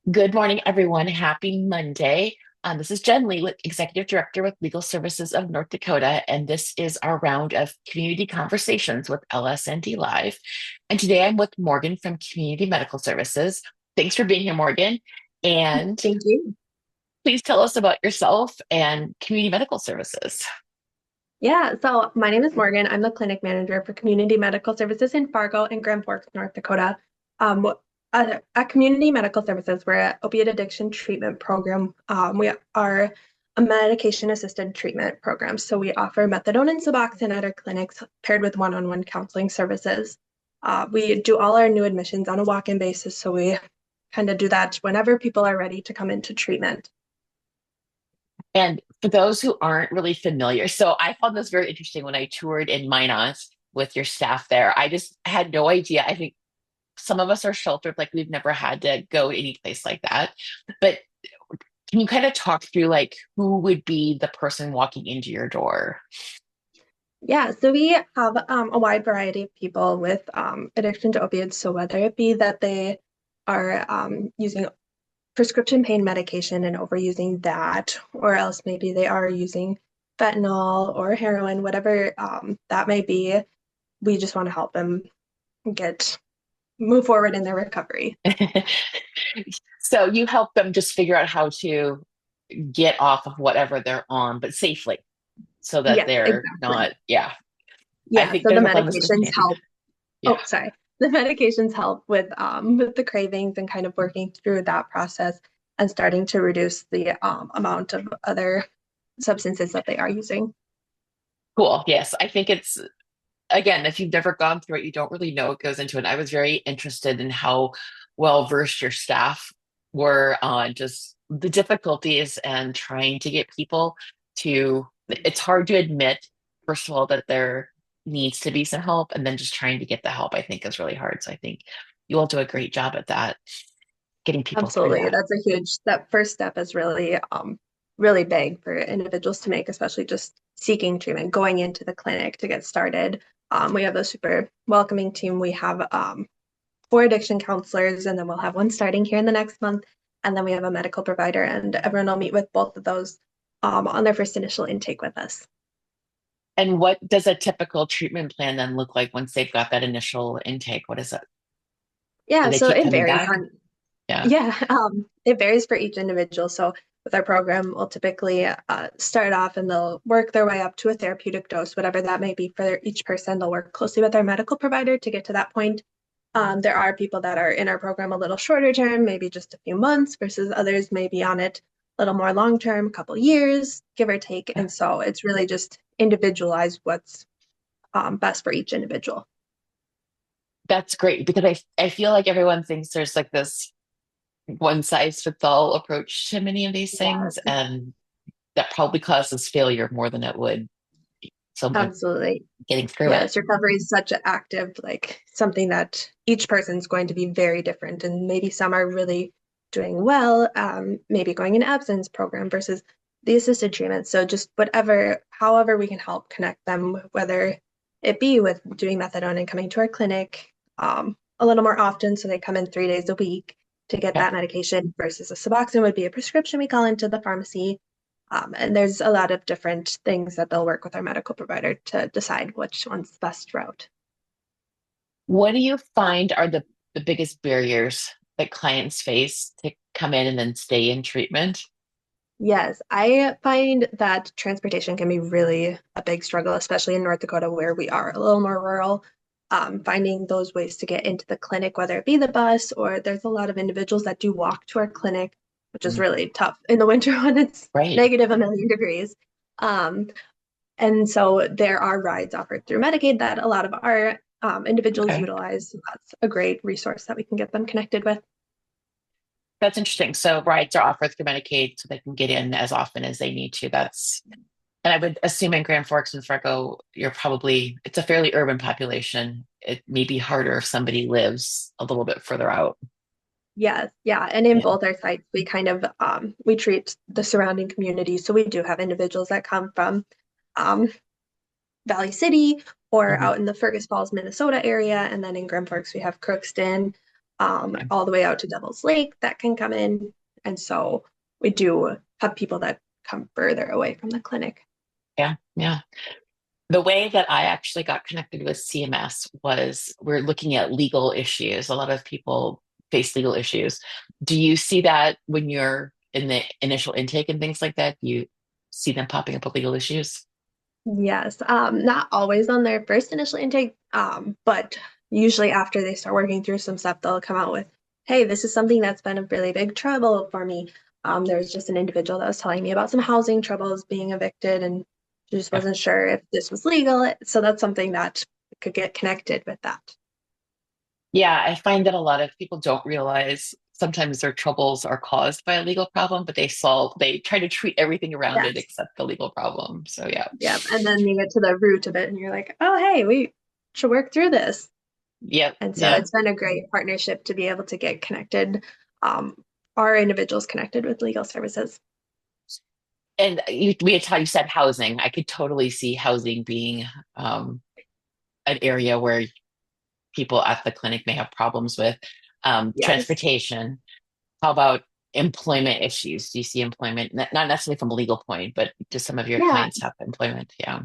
Good morning, everyone. Happy Monday. This is Jen Lee, Executive Director with Legal Services of North Dakota, and this is our round of community conversations with LSND Live. And today I'm with Morgan from Community Medical Services. Thanks for being here, Morgan. And Thank you. please tell us about yourself and Community Medical Services. Yeah, so my name is Morgan. I'm the clinic manager for Community Medical Services in Fargo and Grand Forks, North Dakota. At Community Medical Services, we're an opiate addiction treatment program. We are a medication-assisted treatment program. So we offer methadone and Suboxone at our clinics paired with one-on-one counseling services. We do all our new admissions on a walk-in basis. So we kind of do that whenever people are ready to come into treatment. And for those who aren't really familiar, so I found this very interesting when I toured in Minot with your staff there. I just had no idea. I think some of us are sheltered, like we've never had to go any place like that. But can you kind of talk through like who would be the person walking into your door? Yeah, so we have a wide variety of people with addiction to opioids. So whether it be that they are using prescription pain medication and overusing that, or else maybe they are using fentanyl or heroin, whatever that may be, we just want to help them get move forward in their recovery. So you help them just figure out how to get off of whatever they're on, but safely so that Yes, they're exactly. not, yeah. I Yeah, think so the there's a lot of medications misunderstanding. help. Yeah. Oh, sorry. The medications help with the cravings and kind of working through that process and starting to reduce the amount of other substances that they are using. Cool. Yes. I think it's, again, if you've never gone through it, you don't really know what goes into it. I was very interested in how well versed your staff were on just the difficulties and trying to get people to, it's hard to admit, first of all, that there needs to be some help, and then just trying to get the help, I think, is really hard. So I think you all do a great job at that, getting people through Absolutely. that. That's a huge, that first step is really big for individuals to make, especially just seeking treatment, going into the clinic to get started. We have a super welcoming team. We have four addiction counselors, and then we'll have one starting here in the next month. And then we have a medical provider, and everyone will meet with both of those on their first initial intake with us. And what does a typical treatment plan then look like once they've got that initial intake? What is it? Do Yeah, they so keep it coming varies back? on, Yeah. yeah, it varies for each individual. So with our program, we'll typically start off and they'll work their way up to a therapeutic dose, whatever that may be for each person. They'll work closely with our medical provider to get to that point. There are people that are in our program a little shorter term, maybe just a few months, versus others may be on it a little more long term, a couple years, give or take. And so it's really just individualized what's best for each individual. That's great because I feel like everyone thinks there's like this one size fits all approach to many of these things, Yeah, and that probably causes failure more than it would someone absolutely. getting through it. Yes, recovery is such an active, like something that each person's going to be very different. And maybe some are really doing well, maybe going in absence program versus the assisted treatment. So just whatever, however we can help connect them, whether it be with doing methadone and coming to our clinic a little more often. So they come in 3 days a week to get Yeah, that medication versus a Suboxone would be a prescription we call into the pharmacy. And there's a lot of different things that they'll work with our medical provider to decide which one's the best route. what do you find are the biggest barriers that clients face to come in and then stay in treatment? Yes, I find that transportation can be really a big struggle, especially in North Dakota where we are a little more rural. Finding those ways to get into the clinic, whether it be the bus or there's a lot of individuals that do walk to our clinic, which is Mm, really tough in the winter when it's right. negative a million degrees. Um, And so there are rides offered through Medicaid that a lot of our individuals Okay. utilize. So that's a great resource that we can get them connected with. That's interesting. So rides are offered through Medicaid so they can get in as often as they need to. That's, and I would assume in Grand Forks and Fargo, you're probably, it's a fairly urban population. It may be harder if somebody lives a little bit further out. Yes, yeah. And in Yeah. both our sites, we kind of we treat the surrounding community. So we do have individuals that come from um, Valley City or Mhm. out in the Fergus Falls, Minnesota area. And then in Grand Forks, we have Crookston. Okay. all the way out to Devil's Lake that can come in. And so we do have people that come further away from the clinic. Yeah, yeah. The way that I actually got connected with CMS was we're looking at legal issues. A lot of people face legal issues. Do you see that when you're in the initial intake and things like that? You see them popping up with legal issues? Yes, not always on their first initial intake, but usually after they start working through some stuff, they'll come out with, "Hey, this is something that's been a really big trouble for me." There was just an individual that was telling me about some housing troubles, being evicted, and she just Yeah. wasn't sure if this was legal. So that's something that could get connected with that. Yeah, I find that a lot of people don't realize sometimes their troubles are caused by a legal problem, but they try to treat everything around it Yes. except the legal problem. So yeah. Yep. And then you get to the root of it, and you're like, "Oh, hey, we should work through this." Yep. And so Yeah. it's been a great partnership to be able to get connected, our individuals connected with legal services. And you said housing. I could totally see housing being um, an area where people at the clinic may have problems with. Yes. Transportation. How about employment issues? Do you see employment, not necessarily from a legal point, but do some of your Yeah, clients have employment? Yeah.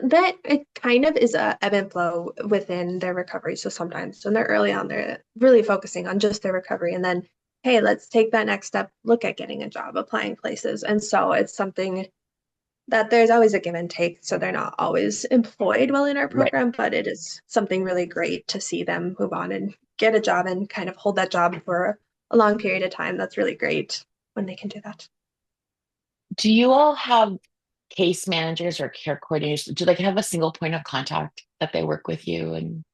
that it kind of is a ebb and flow within their recovery. So sometimes when they're early on, they're really focusing on just their recovery. And then, hey, let's take that next step, look at getting a job, applying places. And so it's something that there's always a give and take. So they're not always employed well in our Right. program, but it is something really great to see them move on and get a job and kind of hold that job for a long period of time. That's really great when they can do that. Do you all have case managers or care coordinators? Do they have a single point of contact that they work with you? And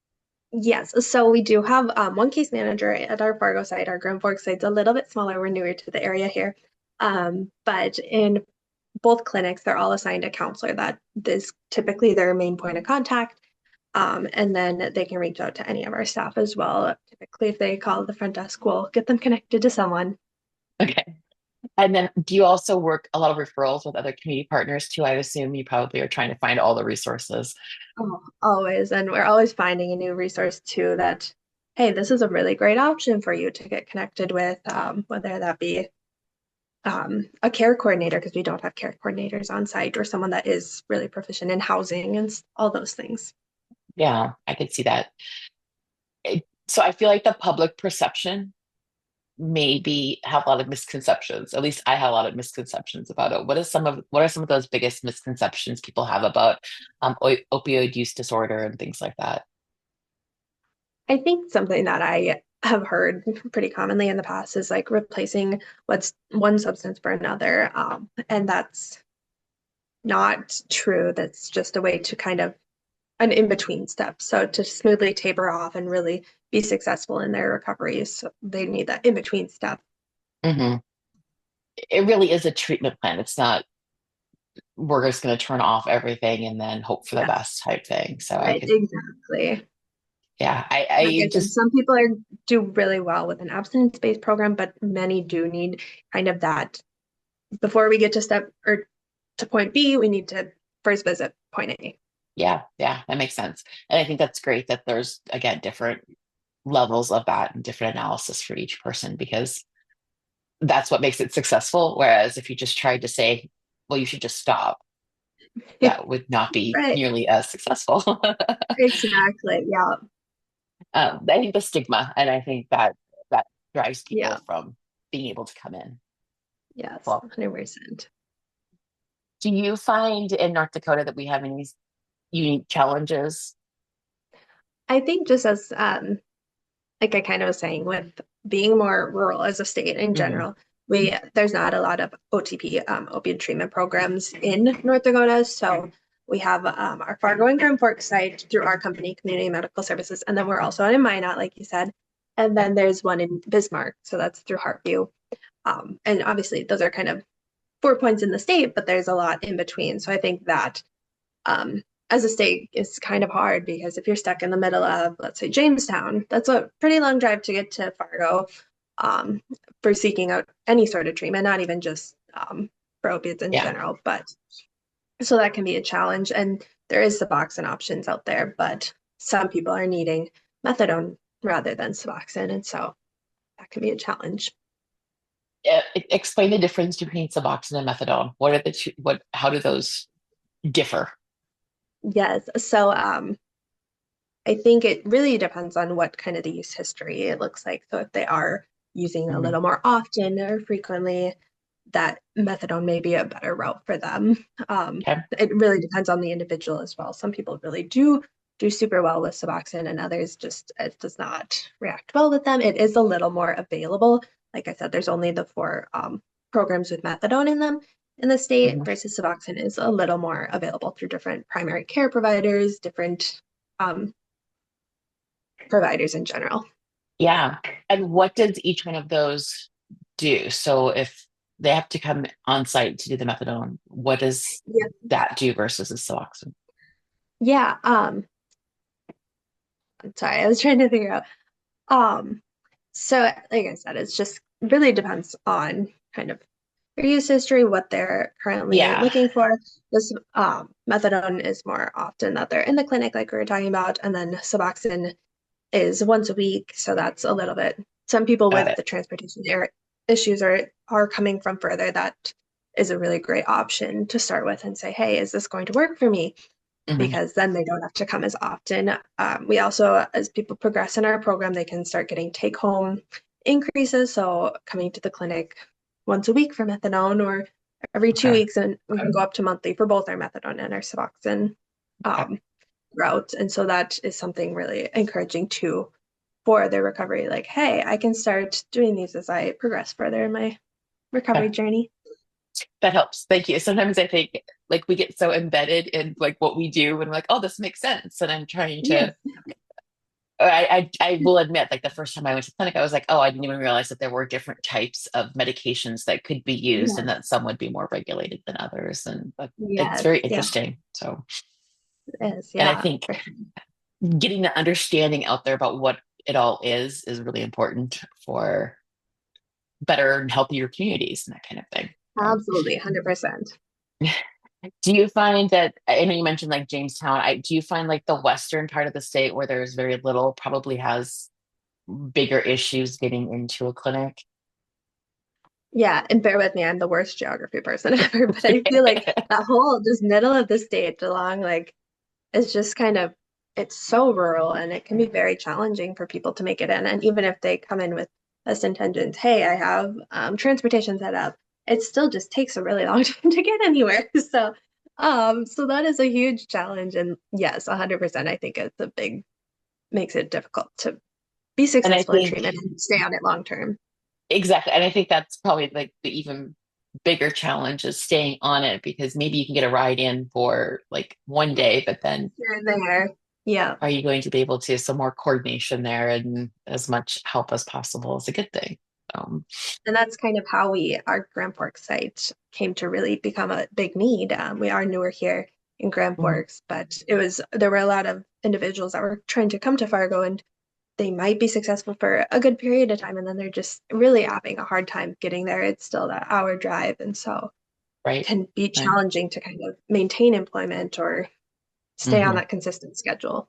Yes, so we do have one case manager at our Fargo site. Our Grand Forks site's a little bit smaller. We're newer to the area here. But in both clinics, they're all assigned a counselor that is typically their main point of contact. And then they can reach out to any of our staff as well. Typically, if they call the front desk, we'll get them connected to someone. okay. And then do you also work a lot of referrals with other community partners too? I assume you probably are trying to find all the resources. Oh, always. And we're always finding a new resource too that, hey, this is a really great option for you to get connected with, whether that be a care coordinator, because we don't have care coordinators on site, or someone that is really proficient in housing and all those things. Yeah, I could see that. So I feel like the public perception maybe have a lot of misconceptions. At least I have a lot of misconceptions about it. What are some of those biggest misconceptions people have about opioid use disorder and things like that? I think something that I have heard pretty commonly in the past is like replacing what's one substance for another. And that's not true. That's just a way to kind of an in-between step. So to smoothly taper off and really be successful in their recovery, so they need that in-between step. Hmm. It really is a treatment plan. It's not we're just going to turn off everything and then hope for the Yeah, best type thing. So I right, could, exactly. yeah, Like I I said, just, some people do really well with an abstinence-based program, but many do need kind of that before we get to step or to point B, we need to first visit point A. yeah, yeah, that makes sense. And I think that's great that there's, again, different levels of that and different analysis for each person because that's what makes it successful. Whereas if you just tried to say, well, you should just stop, that would not be Right. nearly as successful. Exactly. Yeah. I think the stigma, and I think that drives Yeah. people from being able to come in. Yes. Well, 100%. do you find in North Dakota that we have any unique challenges? I think just as like I kind of was saying, with being more rural as a state in Hmm. general, we there's not a lot of OTP opiate treatment programs in North Dakota. So we have our Fargo and Grand Forks site through our company, Community Medical Services, and then we're also in Minot, like you said, and then there's one in Bismarck, so that's through Heartview. And obviously, those are kind of 4 points in the state, but there's a lot in between. So I think that um, as a state is kind of hard because if you're stuck in the middle of, let's say, Jamestown, that's a pretty long drive to get to Fargo um, for seeking out any sort of treatment, not even just for opiates in Yeah. general. But so that can be a challenge. And there is Suboxone options out there, but some people are needing methadone rather than Suboxone. And so that can be a challenge. Explain the difference between Suboxone and methadone. What are the two, how do those differ? Yes. So I think it really depends on what kind of the use history it looks like. So if they are using a Mhm. little more often or frequently, that methadone may be a better route for them. Okay. It really depends on the individual as well. Some people really do super well with Suboxone, and others just it does not react well with them. It is a little more available. Like I said, there's only the four programs with methadone in them in the state Mhm. versus Suboxone is a little more available through different primary care providers, different um, providers in general. Yeah. And what does each one of those do? So if they have to come on site to do the methadone, what does Yeah. that do versus the Suboxone? Yeah. I'm sorry, I was trying to figure out. Um, so like I said, it's just really depends on kind of their use history, what they're currently Yeah. looking for. This methadone is more often that they're in the clinic, like we were talking about, and then Suboxone is once a week, so that's a little bit. Some people Got with it. the transportation issues are coming from further. That is a really great option to start with and say, hey, is this going to work for me? Mhm. Because then they don't have to come as often. We also, as people progress in our program, they can start getting take home increases. So coming to the clinic once a week for methadone or every two Okay. weeks, and we can go up to monthly for both our methadone and our Suboxone Okay. um, route. And so that is something really encouraging too for their recovery. Like, hey, I can start doing these as I progress further in my recovery Okay. journey. That helps. Thank you. Sometimes I think like we get so embedded in like what we do and we're like, oh, this makes sense. And I'm trying Yes. to I will admit, like the first time I went to clinic, I was like, oh, I didn't even realize that there were different types of medications that could be used and Yes. that some would be more regulated than others. And but it's Yes. very Yeah. interesting. So, It is. and I Yeah. think getting the understanding out there about what it all is really important for better and healthier communities and that kind of thing. So, Absolutely. 100%. do you find that, I know you mentioned like Jamestown, do you find like the western part of the state where there's very little probably has bigger issues getting into a clinic? Yeah, and bear with me, I'm the worst geography person ever, but I feel like that whole just middle of the state along like is just kind of it's so rural and it can be very challenging for people to make it in. And even if they come in with this intentions, hey, I have transportation set up, it still just takes a really long time to get anywhere. So that is a huge challenge. And yes, 100%, I think it's a big makes it difficult to be And I successful in think treatment and stay on it long term. exactly, and I think that's probably like the even bigger challenge is staying on it because maybe you can get a ride in for like one day, but then Here and there. Yeah. are you going to be able to some more coordination there and as much help as possible is a good thing. Um, And that's kind of how our Grand Forks site came to really become a big need. We are newer here in Grand mhm, Forks, but there were a lot of individuals that were trying to come to Fargo and they might be successful for a good period of time and then they're just really having a hard time getting there. It's still that hour drive. And so right, can be right. challenging to kind of maintain employment or stay on Hmm. that consistent schedule.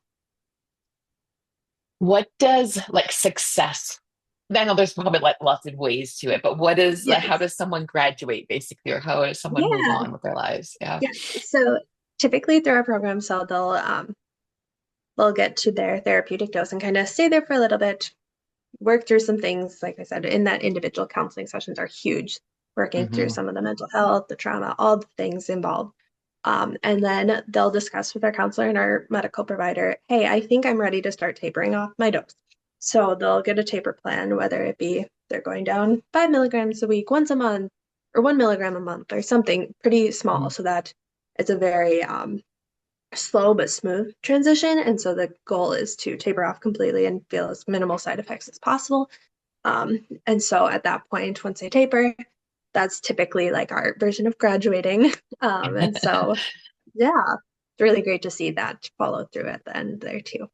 What does like success? I know there's probably like lots of ways to it, but how Yes. does someone graduate basically, or how does someone move Yeah. on with their lives? Yeah. Yes. So typically through our program, so they'll get to their therapeutic dose and kind of stay there for a little bit, work through some things. Like I said, in that individual counseling sessions are huge, working through Hmm. some of the mental health, the trauma, all the things involved. And then they'll discuss with our counselor and our medical provider, hey, I think I'm ready to start tapering off my dose. So they'll get a taper plan, whether it be they're going down 5 milligrams a week, once a month, or 1 milligram a month, or something pretty small, so that it's a very slow but smooth transition. And so the goal is to taper off completely and feel as minimal side effects as possible. And so at that point, once they taper, that's typically like our version of graduating. And so, yeah, it's really great to see that follow through at the end there too.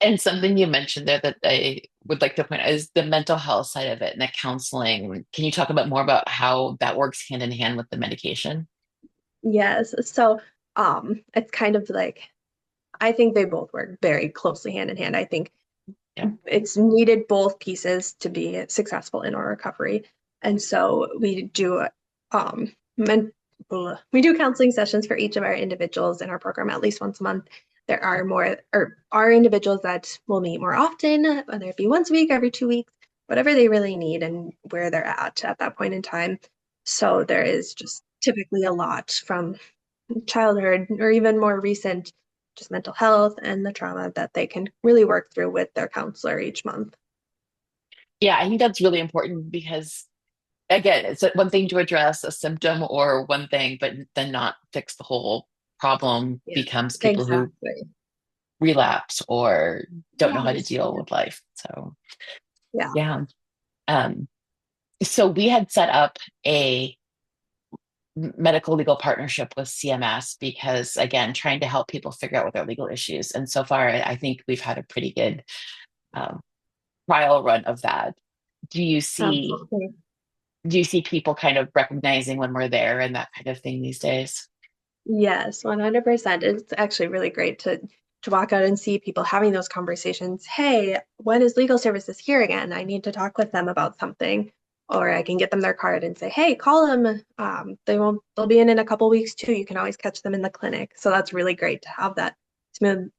And something you mentioned there that I would like to point out is the mental health side of it and the counseling. Can you talk about more about how that works hand in hand with the medication? Yes. So, it's kind of like, I think they both work very closely hand in hand. I think Yeah. it's needed both pieces to be successful in our recovery. And so we do men we do counseling sessions for each of our individuals in our program at least once a month. There are more or are individuals that will meet more often, whether it be once a week, every 2 weeks, whatever they really need and where they're at that point in time. So there is just typically a lot from childhood or even more recent, just mental health and the trauma that they can really work through with their counselor each month. Yeah, I think that's really important because again, it's one thing to address a symptom or one thing, but then not fix the whole problem Yeah, becomes people who exactly. relapse or don't know how to Yes. deal with life. So Yeah. yeah. Um, so we had set up a medical legal partnership with CMS because again, trying to help people figure out what their legal issues. And so far, I think we've had a pretty good um, trial run of that. Do you see Absolutely. do you see people kind of recognizing when we're there and that kind of thing these days? Yes, 100%. It's actually really great to walk out and see people having those conversations. Hey, when is legal services here again? I need to talk with them about something. Or I can get them their card and say, hey, call them. They'll be in a couple weeks too. You can always catch them in the clinic. So that's really great to have that smooth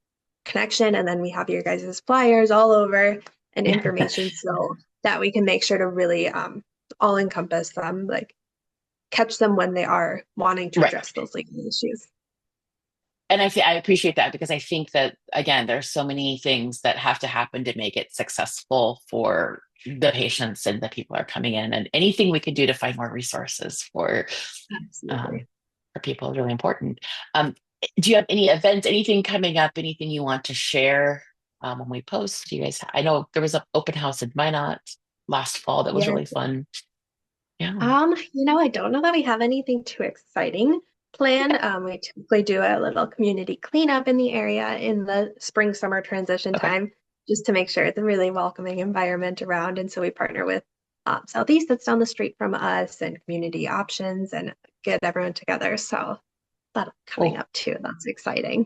connection. And then we have your guys' flyers all over and information so that we can make sure to really all encompass them, like catch them when they are wanting to Right. address those legal issues. And I appreciate that because I think that again, there's so many things that have to happen to make it successful for the patients and the people are coming in, and anything we can do to find more resources Absolutely. um, for people is really important. Um, do you have any events, anything coming up, anything you want to share when we post? Do you guys? I know there was an open house in Minot last fall that was Yes. really fun. Yeah. I don't know that we have anything too exciting Okay. planned. We typically do a little community cleanup in the area in the spring summer transition Okay. time, just to make sure it's a really welcoming environment around. And so we partner with Southeast that's down the street from us and community options and get everyone together. So that's coming Well, up too. That's exciting.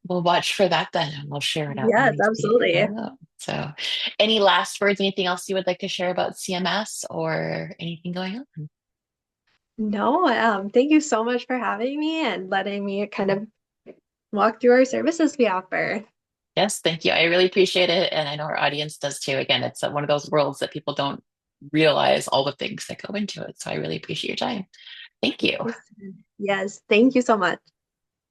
we'll watch for that then, and we'll share it out when Yes, we see it absolutely. go up. So, any last words? Anything else you would like to share about CMS or anything going on? No, thank you so much for having me and letting me kind of walk through our services we offer. Yes, thank you. I really appreciate it, and I know our audience does too. Again, it's one of those worlds that people don't realize all the things that go into it. So, I really appreciate your time. Thank you. Yes, thank you so much.